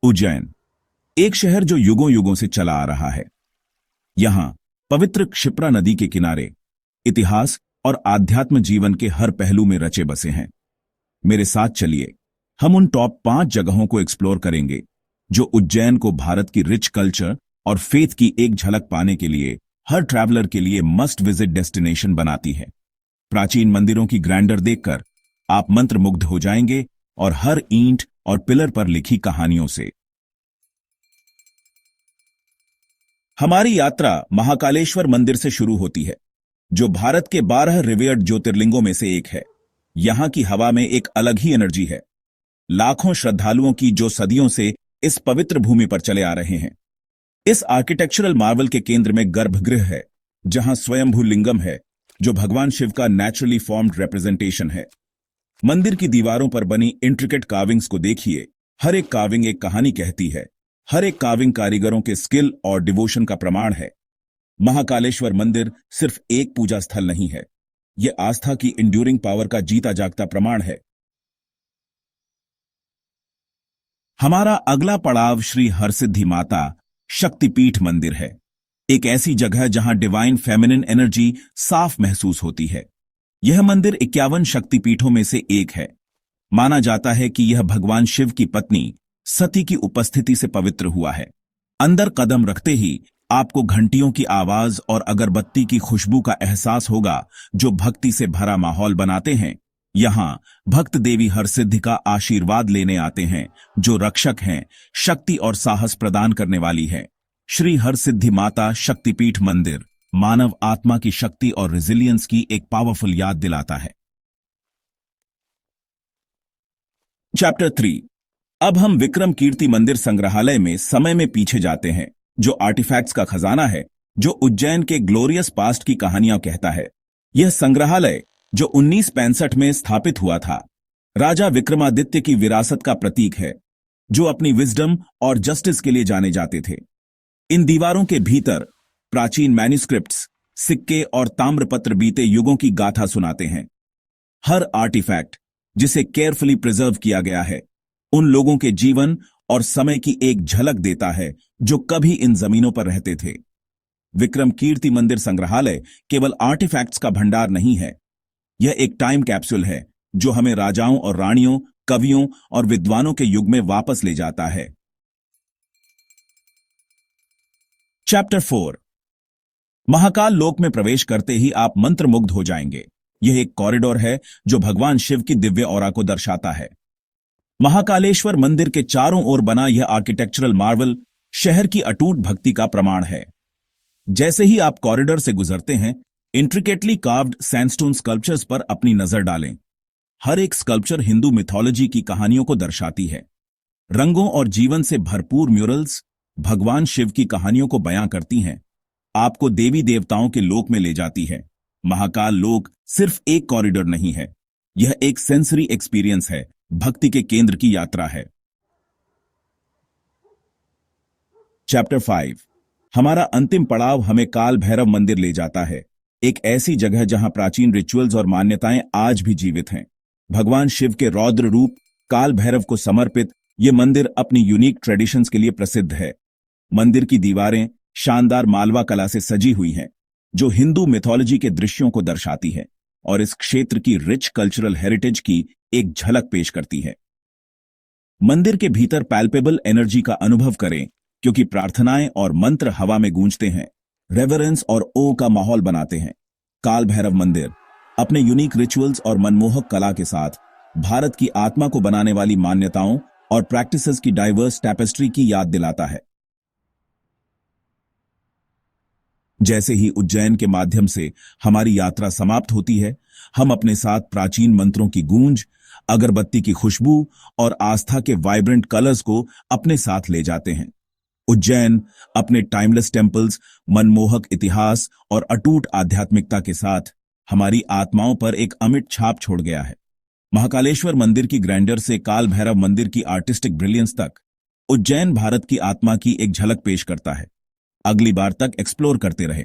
उज्जैन, एक शहर जो युगों युगों से चला आ रहा है। यहां पवित्र क्षिप्रा नदी के किनारे इतिहास और आध्यात्म जीवन के हर पहलू में रचे बसे हैं। मेरे साथ चलिए, हम उन टॉप 5 जगहों को एक्सप्लोर करेंगे जो उज्जैन को भारत की रिच कल्चर और फेथ की एक झलक पाने के लिए हर ट्रैवलर के लिए मस्ट विजिट डेस्टिनेशन बनाती है। प्राचीन मंदिरों की ग्रैंडर देखकर आप मंत्रमुग्ध हो जाएंगे और हर ईंट और पिलर पर लिखी कहानियों से। हमारी यात्रा महाकालेश्वर मंदिर से शुरू होती है, जो भारत के 12 रिवेयर्ड ज्योतिर्लिंगों में से एक है। यहां की हवा में एक अलग ही एनर्जी है, लाखों श्रद्धालुओं की जो सदियों से इस पवित्र भूमि पर चले आ रहे हैं। इस आर्किटेक्चरल मार्वल के केंद्र में गर्भगृह है, जहां स्वयंभू लिंगम है, जो भगवान शिव का नेचुरली फॉर्म्ड रिप्रेजेंटेशन है। मंदिर की दीवारों पर बनी इंट्रिकेट कार्विंग्स को देखिए। हर एक कार्विंग एक कहानी कहती है। हर एक कार्विंग कारीगरों के स्किल और डिवोशन का प्रमाण है। महाकालेश्वर मंदिर सिर्फ एक पूजा स्थल नहीं है, यह आस्था की इंड्यूरिंग पावर का जीता जागता प्रमाण है। हमारा अगला पड़ाव श्री हरसिद्धि माता शक्तिपीठ मंदिर है, एक ऐसी जगह जहां डिवाइन फेमिनिन एनर्जी साफ महसूस होती है। यह मंदिर 51 शक्तिपीठों में से एक है। माना जाता है कि यह भगवान शिव की पत्नी सती की उपस्थिति से पवित्र हुआ है। अंदर कदम रखते ही आपको घंटियों की आवाज और अगरबत्ती की खुशबू का एहसास होगा, जो भक्ति से भरा माहौल बनाते हैं। यहां भक्त देवी हरसिद्धि का आशीर्वाद लेने आते हैं, जो रक्षक हैं, शक्ति और साहस प्रदान करने वाली है। श्री हरसिद्धि माता शक्तिपीठ मंदिर मानव आत्मा की शक्ति और रेजिलियंस की एक पावरफुल याद दिलाता है। चैप्टर 3। अब हम विक्रम कीर्ति मंदिर संग्रहालय में समय में पीछे जाते हैं, जो आर्टिफैक्ट्स का खजाना है, जो उज्जैन के ग्लोरियस पास्ट की कहानियां कहता है। यह संग्रहालय जो 1965 में स्थापित हुआ था, राजा विक्रमादित्य की विरासत का प्रतीक है, जो अपनी विजडम और जस्टिस के लिए जाने जाते थे। इन दीवारों के भीतर प्राचीन मैन्युस्क्रिप्ट्स, सिक्के और ताम्रपत्र बीते युगों की गाथा सुनाते हैं। हर आर्टिफैक्ट जिसे केयरफुली प्रिजर्व किया गया है, उन लोगों के जीवन और समय की एक झलक देता है जो कभी इन जमीनों पर रहते थे। विक्रम कीर्ति मंदिर संग्रहालय केवल आर्टिफैक्ट्स का भंडार नहीं है, यह एक टाइम कैप्सूल है जो हमें राजाओं और रानियों, कवियों और विद्वानों के युग में वापस ले जाता है। चैप्टर 4। महाकाल लोक में प्रवेश करते ही आप मंत्रमुग्ध हो जाएंगे। यह एक कॉरिडोर है जो भगवान शिव की दिव्य ऑरा को दर्शाता है। महाकालेश्वर मंदिर के चारों ओर बना यह आर्किटेक्चरल मार्वल शहर की अटूट भक्ति का प्रमाण है। जैसे ही आप कॉरिडोर से गुजरते हैं, इंट्रिकेटली कार्व्ड सैंडस्टोन स्कल्पचर्स पर अपनी नजर डालें। हर एक स्कल्पचर हिंदू मिथोलॉजी की कहानियों को दर्शाती है। रंगों और जीवन से भरपूर म्यूरल्स भगवान शिव की कहानियों को बयां करती हैं, आपको देवी देवताओं के लोक में ले जाती है। महाकाल लोक सिर्फ एक कॉरिडोर नहीं है, यह एक सेंसरी एक्सपीरियंस है, भक्ति के केंद्र की यात्रा है। चैप्टर 5। हमारा अंतिम पड़ाव हमें काल भैरव मंदिर ले जाता है, एक ऐसी जगह जहां प्राचीन रिचुअल्स और मान्यताएं आज भी जीवित हैं। भगवान शिव के रौद्र रूप काल भैरव को समर्पित यह मंदिर अपनी यूनिक ट्रेडिशंस के लिए प्रसिद्ध है। मंदिर की दीवारें शानदार मालवा कला से सजी हुई हैं, जो हिंदू मिथोलॉजी के दृश्यों को दर्शाती है और इस क्षेत्र की रिच कल्चरल हेरिटेज की एक झलक पेश करती है। मंदिर के भीतर पैल्पेबल एनर्जी का अनुभव करें, क्योंकि प्रार्थनाएं और मंत्र हवा में गूंजते हैं, रेवरेंस और ओ का माहौल बनाते हैं। काल भैरव मंदिर अपने यूनिक रिचुअल्स और मनमोहक कला के साथ भारत की आत्मा को बनाने वाली मान्यताओं और प्रैक्टिसेस की डाइवर्स टैपेस्ट्री की याद दिलाता है। जैसे ही उज्जैन के माध्यम से हमारी यात्रा समाप्त होती है, हम अपने साथ प्राचीन मंत्रों की गूंज, अगरबत्ती की खुशबू और आस्था के वाइब्रेंट कलर्स को अपने साथ ले जाते हैं। उज्जैन अपने टाइमलेस टेम्पल्स, मनमोहक इतिहास और अटूट आध्यात्मिकता के साथ हमारी आत्माओं पर एक अमिट छाप छोड़ गया है। महाकालेश्वर मंदिर की ग्रैंडर से काल भैरव मंदिर की आर्टिस्टिक ब्रिलियंस तक, उज्जैन भारत की आत्मा की एक झलक पेश करता है। अगली बार तक एक्सप्लोर करते रहे।